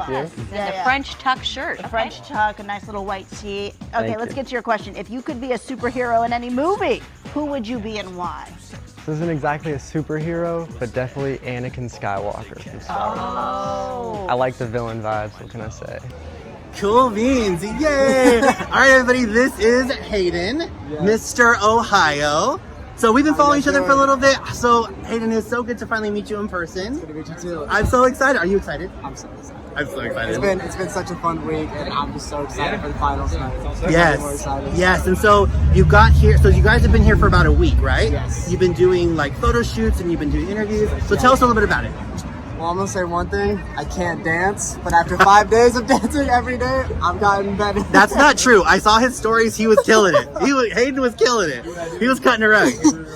Thank you. And a French tuck shirt. A French tuck, a nice little white tee. Okay, let's get to your question. If you could be a superhero in any movie, who would you be and why? This isn't exactly a superhero, but definitely Anakin Skywalker from Star Wars. I like the villain vibes, what can I say? Cool beans, yay! All right, everybody, this is Hayden, Mr. Ohio. So we've been following each other for a little bit. So Hayden, it's so good to finally meet you in person. It's good to meet you too. I'm so excited. Are you excited? I'm so excited. I'm so excited. It's been such a fun week, and I'm just so excited for the finals tonight. Yes, yes. And so you got here. So you guys have been here for about a week, right? Yes. You've been doing like photo shoots and you've been doing interviews. So tell us a little bit about it. Well, I'm gonna say one thing. I can't dance, but after 5 days of dancing every day, I've gotten better. That's not true. I saw his stories. He was killing it. Hayden was killing it. He was cutting it right.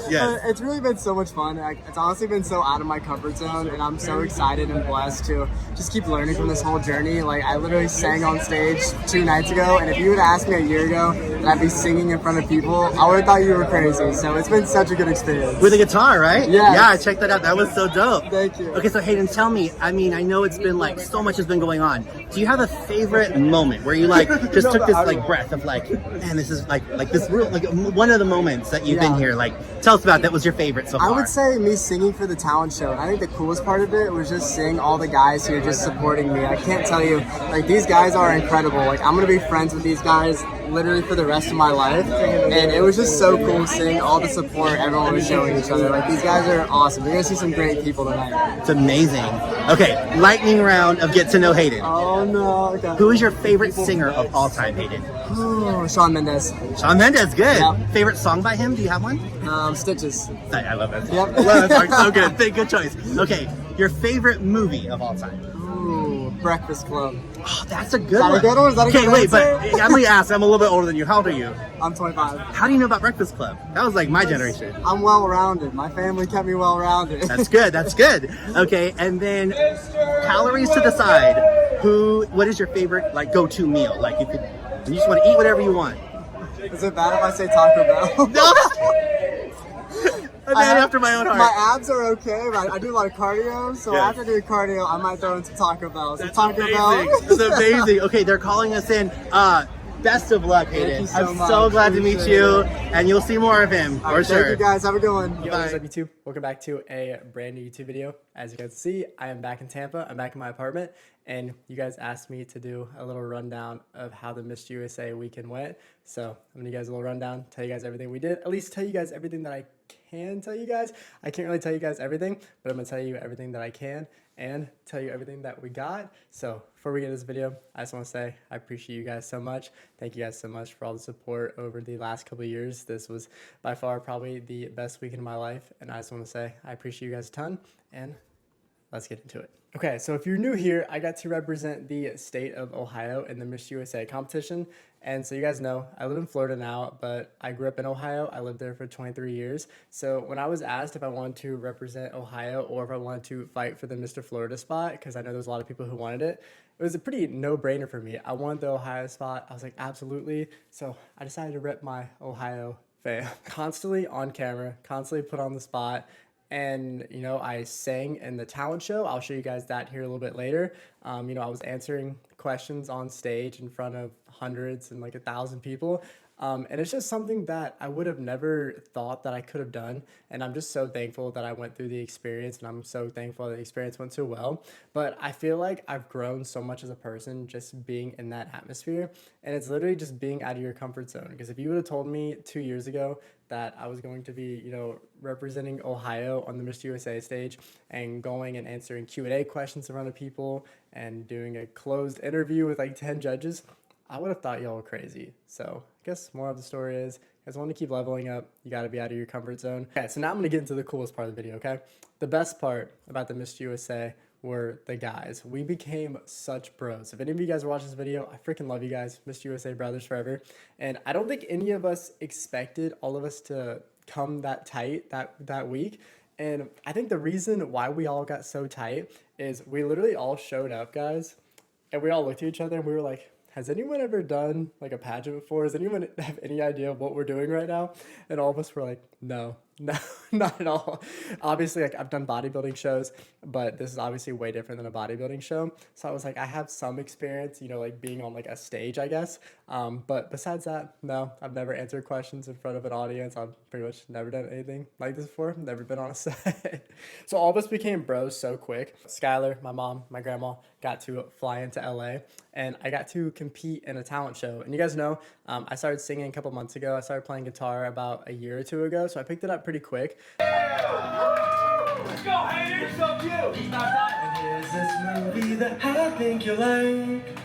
Yes. It's really been so much fun. It's honestly been so out of my comfort zone, and I'm so excited and blessed to just keep learning from this whole journey. Like, I literally sang on stage 2 nights ago, and if you would have asked me a year ago that I'd be singing in front of people, I would have thought you were crazy. So it's been such a good experience. With a guitar, right? Yeah. Yeah, I checked that out. That was so dope. Thank you. Okay, so Hayden, tell me, I mean, I know it's been like so much has been going on. Do you have a favorite moment where you like just took this like breath of like, man, this is like this real, like one of the moments that you've been here? Like, tell us about that. Was your favorite so far? I would say me singing for the talent show. And I think the coolest part of it was just seeing all the guys who are just supporting me. I can't tell you, like, these guys are incredible. Like, I'm gonna be friends with these guys literally for the rest of my life, and it was just so cool seeing all the support everyone was showing each other. Like, these guys are awesome. You're gonna see some great people tonight. It's amazing. Okay, lightning round of get to know Hayden. Oh no. Okay. Who is your favorite singer of all time, Hayden? Oh, Shawn Mendes. Shawn Mendes, good. Yeah. Favorite song by him? Do you have one? Stitches. I love that. Yep. I love that song. So good. Good choice. Okay, your favorite movie of all time? Ooh, Breakfast Club. Oh, that's a good Is that one. a good one? Is that a Okay, good wait, but answer? I'm gonna ask. I'm a little bit older than you. How old are you? I'm 25. How do you know about Breakfast Club? That was like my generation. I'm well-rounded. My family kept me well-rounded. That's good. That's good. Okay, and then calories to the side. What is your favorite like go-to meal? Like you just want to eat whatever you want. Is it bad if I say Taco Bell? No. A man after my own heart. My abs are okay, but I do a lot of cardio, so Yes. after doing cardio, I might throw in some Taco Bell. So That's Taco amazing. Bell. That's amazing. Okay, they're calling us in. Best of luck, Hayden. you so I'm much. so glad to meet Appreciate you, it. and you'll see more of him All for right, sure. Thank you guys. Have a good one. Yo, what's up YouTube? Welcome back to a brand new YouTube video. As you guys see, I am back in Tampa. I'm back in my apartment, and you guys asked me to do a little rundown of how the Miss USA weekend went. So I'm gonna give you guys a little rundown, tell you guys everything we did, at least tell you guys everything that I can tell you guys. I can't really tell you guys everything, but I'm gonna tell you everything that I can and tell you everything that we got. So before we get into this video, I just want to say I appreciate you guys so much. Thank you guys so much for all the support over the last couple of years. This was by far probably the best weekend of my life, and I just want to say I appreciate you guys a ton, and let's get into it. Okay, so if you're new here, I got to represent the state of Ohio in the Miss USA competition. And so you guys know, I live in Florida now, but I grew up in Ohio. I lived there for 23 years. So when I was asked if I wanted to represent Ohio or if I wanted to fight for the Mr. Florida spot, because I know there's a lot of people who wanted it, it was a pretty no-brainer for me. I wanted the Ohio spot. I was like, absolutely. So I decided to rep my Ohio fam. Constantly on camera, constantly put on the spot. And, you know, I sang in the talent show. I'll show you guys that here a little bit later. You know, I was answering questions on stage in front of hundreds and like 1,000 people. And it's just something that I would have never thought that I could have done. And I'm just so thankful that I went through the experience, and I'm so thankful that the experience went so well. But I feel like I've grown so much as a person just being in that atmosphere. And it's literally just being out of your comfort zone. Because if you would have told me 2 years ago that I was going to be, you know, representing Ohio on the Miss USA stage and going and answering Q&A questions in front of people and doing a closed interview with like 10 judges, I would have thought y'all were crazy. So I guess more of the story is, you guys want to keep leveling up, you got to be out of your comfort zone. Okay, so now I'm going to get into the coolest part of the video, okay? The best part about the Miss USA were the guys. We became such bros. If any of you guys are watching this video, I freaking love you guys. Miss USA brothers forever. And I don't think any of us expected all of us to come that tight that week. And I think the reason why we all got so tight is we literally all showed up, guys, and we all looked at each other and we were like, has anyone ever done like a pageant before? Does anyone have any idea of what we're doing right now? And all of us were like, no. Not at all. Obviously, like I've done bodybuilding shows, but this is obviously way different than a bodybuilding show. So I was like, I have some experience, you know, like being on like a stage, I guess. But besides that, no, I've never answered questions in front of an audience. I've pretty much never done anything like this before. Never been on a set. So all of us became bros so quick. Skylar, my mom, my grandma got to fly into LA, and I got to compete in a talent show. And you guys know, I started singing a couple months ago. I started playing guitar about a year or two ago, so I picked it up pretty quick. Let's go, Hayden, you're so cute. He's not done. Here's this movie that I think you like.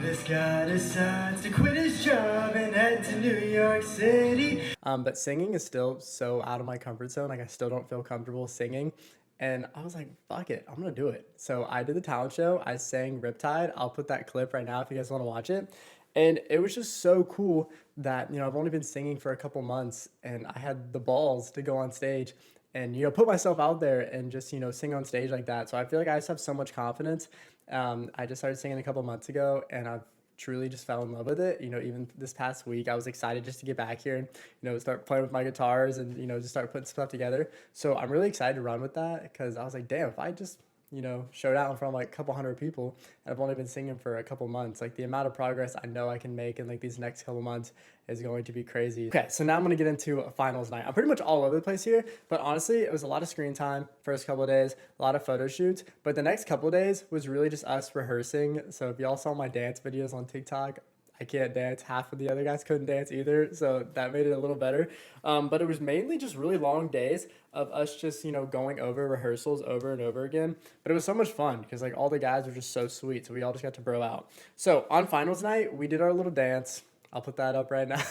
This guy decides to quit his job and head to New York City. But singing is still so out of my comfort zone. Like I still don't feel comfortable singing. And I was like, fuck it, I'm gonna do it. So I did the talent show. I sang Riptide. I'll put that clip right now if you guys wanna watch it. And it was just so cool that, you know, I've only been singing for a couple months and I had the balls to go on stage and, you know, put myself out there and just, you know, sing on stage like that. So I feel like I just have so much confidence. I just started singing a couple months ago and I've truly just fell in love with it. You know, even this past week, I was excited just to get back here and, you know, start playing with my guitars and, you know, just start putting stuff together. So I'm really excited to run with that because I was like, damn, if I just, you know, showed out in front of like a couple hundred people and I've only been singing for a couple months, like the amount of progress I know I can make in like these next couple months is going to be crazy. Okay, so now I'm gonna get into a finals night. I'm pretty much all over the place here, but honestly, it was a lot of screen time first couple of days, a lot of photo shoots, but the next couple of days was really just us rehearsing. So if y'all saw my dance videos on TikTok, I can't dance. Half of the other guys couldn't dance either, so that made it a little better. But it was mainly just really long days of us just, you know, going over rehearsals over and over again. But it was so much fun because like all the guys were just so sweet, so we all just got to bro out. So on finals night, we did our little dance. I'll put that up right now.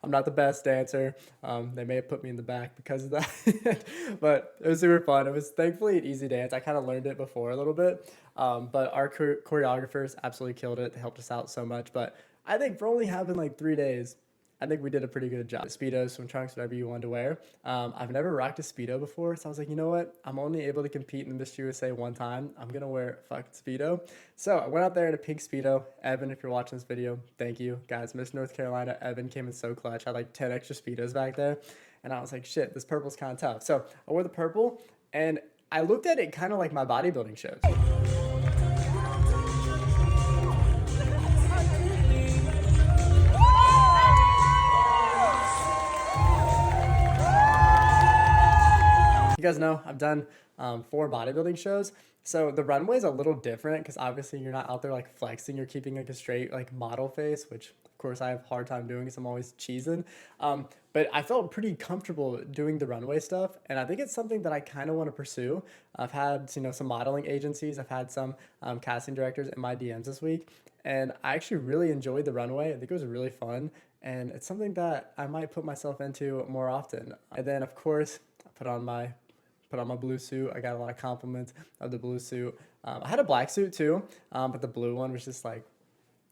I'm not the best dancer. They may have put me in the back because of that. But it was super fun. It was thankfully an easy dance. I kind of learned it before a little bit. But our choreographers absolutely killed it. They helped us out so much. But I think for only having like 3 days, I think we did a pretty good job. Speedos, swim trunks, whatever you wanted to wear. I've never rocked a Speedo before, so I was like, you know what? I'm only able to compete in Miss USA one time. I'm gonna wear a fucking Speedo. So I went out there in a pink Speedo. Evan, if you're watching this video, thank you. Guys, Miss North Carolina, Evan came in so clutch. I had like 10 extra Speedos back there. And I was like, shit, this purple's kind of tough. So I wore the purple, and I looked at it kind of like my bodybuilding shows. You guys know I've done 4 bodybuilding shows, so the runway is a little different because obviously you're not out there like flexing, you're keeping like a straight like model face, which of course I have a hard time doing because I'm always cheesing. But I felt pretty comfortable doing the runway stuff, and I think it's something that I kind of want to pursue. I've had, you know, some modeling agencies, I've had some casting directors in my DMs this week, and I actually really enjoyed the runway. I think it was really fun, and it's something that I might put myself into more often. And then of course I put on my blue suit. I got a lot of compliments of the blue suit. I had a black suit too, but the blue one was just like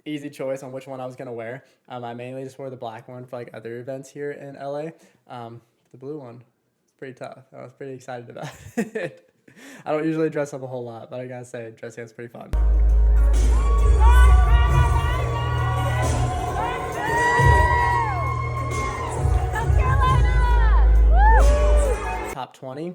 easy choice on which one I was gonna wear. I mainly just wore the black one for like other events here in LA. The blue one, it's pretty tough. I was pretty excited about it. I don't usually dress up a whole lot, but I gotta say, dressing is pretty fun. Top 20.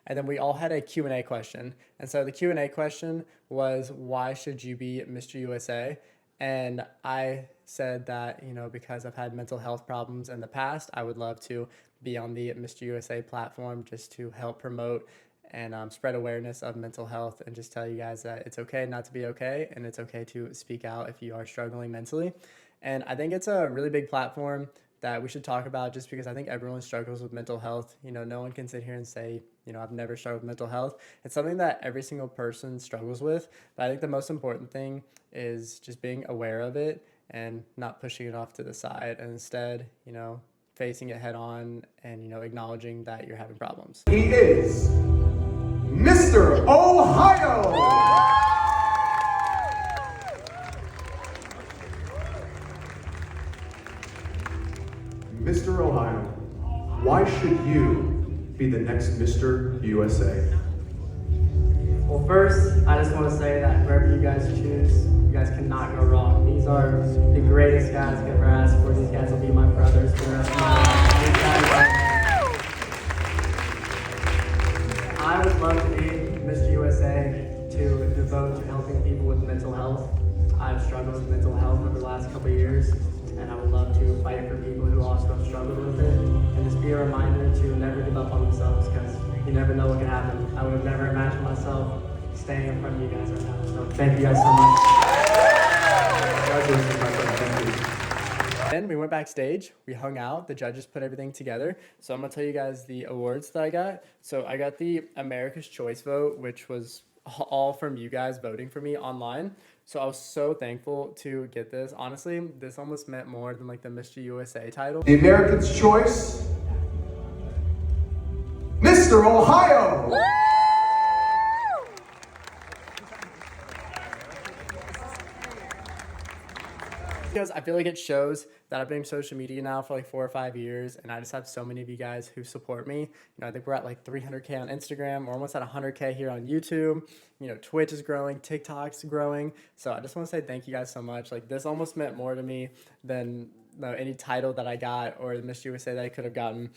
And then we all had a Q&A question. And so the Q&A question was, why should you be Mr. USA? And I said that, you know, because I've had mental health problems in the past, I would love to be on the Mr. USA platform just to help promote and spread awareness of mental health and just tell you guys that it's okay not to be okay, and it's okay to speak out if you are struggling mentally. And I think it's a really big platform that we should talk about just because I think everyone struggles with mental health. You know, no one can sit here and say, you know, I've never struggled with mental health. It's something that every single person struggles with. But I think the most important thing is just being aware of it and not pushing it off to the side, and instead, you know, facing it head on and, you know, acknowledging that you're having problems. He is Mr. Ohio! Mr. Ohio, why should you be the next Mr. USA? Well, first, I just want to say that whoever you guys choose, you guys cannot go wrong. These are the greatest guys I've ever asked for. These guys will be my brothers for the rest of my life. These guys are love to be Mr. USA to devote to helping people with mental health. I've struggled with mental health over the last couple of years, and I would love to fight for people who also have struggled with it, and just be a reminder to never give up on themselves, because you never know what can happen. I would have never imagined myself staying in front of you guys right now. So thank you guys so much. Congratulations, my friend. Thank you. Then we went backstage, we hung out, the judges put everything together. So I'm gonna tell you guys the awards that I got. So I got the America's Choice vote, which was all from you guys voting for me online. So I was so thankful to get this. Honestly, this almost meant more than like the Mr. USA title. The American's Choice, Mr. Ohio. Because I feel like it shows that I've been in social media now for like 4 or 5 years, and I just have so many of you guys who support me. You know, I think we're at like 300K on Instagram. We're almost at 100K here on YouTube. You know, Twitch is growing, TikTok's growing. So I just want to say thank you guys so much. Like, this almost meant more to me than any title that I got or the Miss USA that I could have gotten.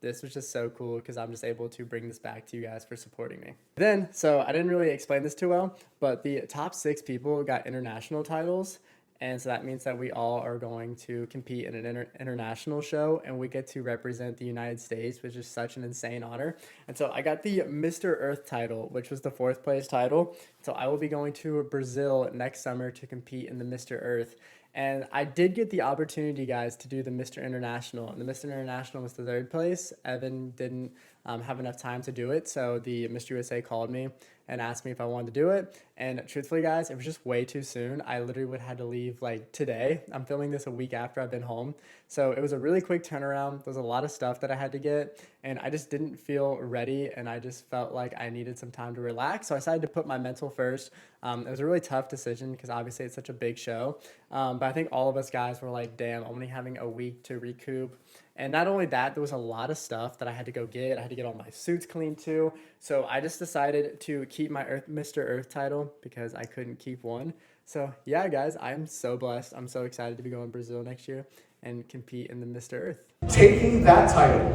This was just so cool because I'm just able to bring this back to you guys for supporting me. Then, so I didn't really explain this too well, but the top 6 people got international titles. And so that means that we all are going to compete in an international show, and we get to represent the United States, which is such an insane honor. And so I got the Mr. Earth title, which was the 4th place title. So I will be going to Brazil next summer to compete in the Mr. Earth. And I did get the opportunity, guys, to do the Mr. International. And the Mr. International was the 3rd place. Evan didn't have enough time to do it, so the Mr. USA called me and asked me if I wanted to do it. And truthfully, guys, it was just way too soon. I literally would have had to leave like today. I'm filming this a week after I've been home. So it was a really quick turnaround. There was a lot of stuff that I had to get, and I just didn't feel ready, and I just felt like I needed some time to relax. So I decided to put my mental first. It was a really tough decision because obviously it's such a big show. But I think all of us guys were like, damn, only having a week to recoup. And not only that, there was a lot of stuff that I had to go get. I had to get all my suits cleaned too. So I just decided to keep my Mr. Earth title because I couldn't keep one. So yeah, guys, I'm so blessed. I'm so excited to be going to Brazil next year and compete in the Mr. Earth. Taking that title,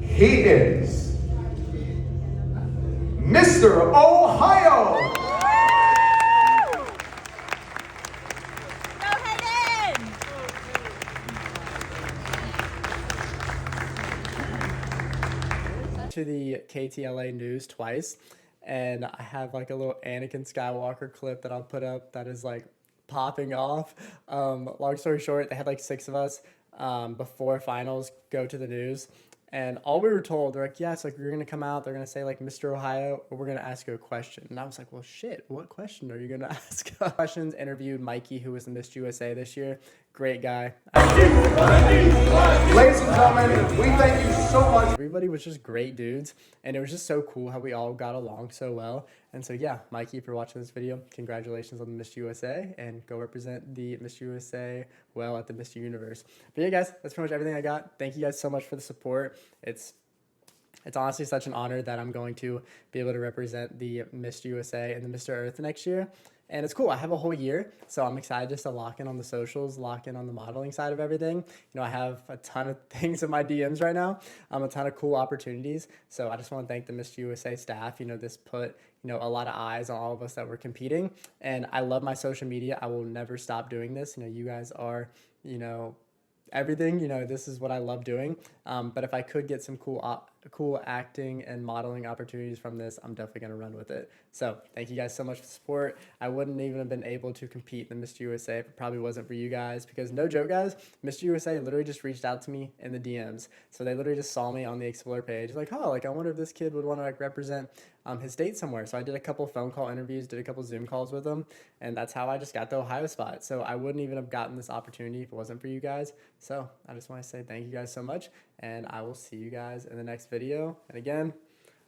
he is Mr. Ohio. To the KTLA news twice, and I have like a little Anakin Skywalker clip that I'll put up that is like popping off. Long story short, they had like 6 of us before finals go to the news, and all we were told, they're like, yes, like you're gonna come out, they're gonna say like Mr. Ohio, or we're gonna ask you a question. And I was like, well shit, what question are you gonna ask? Questions. Interviewed Mikey, who was the Miss USA this year. Great guy. Ladies and gentlemen, we thank you so much. Everybody was just great dudes, and it was just so cool how we all got along so well. And so yeah, Mikey, if you're watching this video, congratulations on the Miss USA, and go represent the Miss USA well at the Mr. Universe. But yeah, guys, that's pretty much everything I got. Thank you guys so much for the support. It's honestly such an honor that I'm going to be able to represent the Miss USA and the Mr. Earth next year. And it's cool. I have a whole year, so I'm excited just to lock in on the socials, lock in on the modeling side of everything. You know, I have a ton of things in my DMs right now, a ton of cool opportunities. So I just want to thank the Miss USA staff. You know, this put, you know, a lot of eyes on all of us that were competing. And I love my social media. I will never stop doing this. You know, you guys are, you know, everything. You know, this is what I love doing. But if I could get some cool acting and modeling opportunities from this, I'm definitely going to run with it. So thank you guys so much for the support. I wouldn't even have been able to compete in the Mr. USA if it probably wasn't for you guys, because no joke, guys, Mr. USA literally just reached out to me in the DMs. So they literally just saw me on the Explore page, like, oh, like I wonder if this kid would want to like represent his state somewhere. So I did a couple phone call interviews, did a couple Zoom calls with him, and that's how I just got the Ohio spot. So I wouldn't even have gotten this opportunity if it wasn't for you guys. So I just want to say thank you guys so much, and I will see you guys in the next video. And again,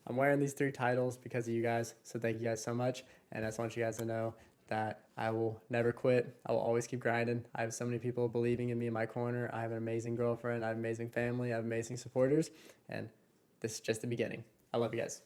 I'm wearing these 3 titles because of you guys, so thank you guys so much. And I just want you guys to know that I will never quit. I will always keep grinding. I have so many people believing in me in my corner. I have an amazing girlfriend. I have an amazing family. I have amazing supporters. And this is just the beginning. I love you guys.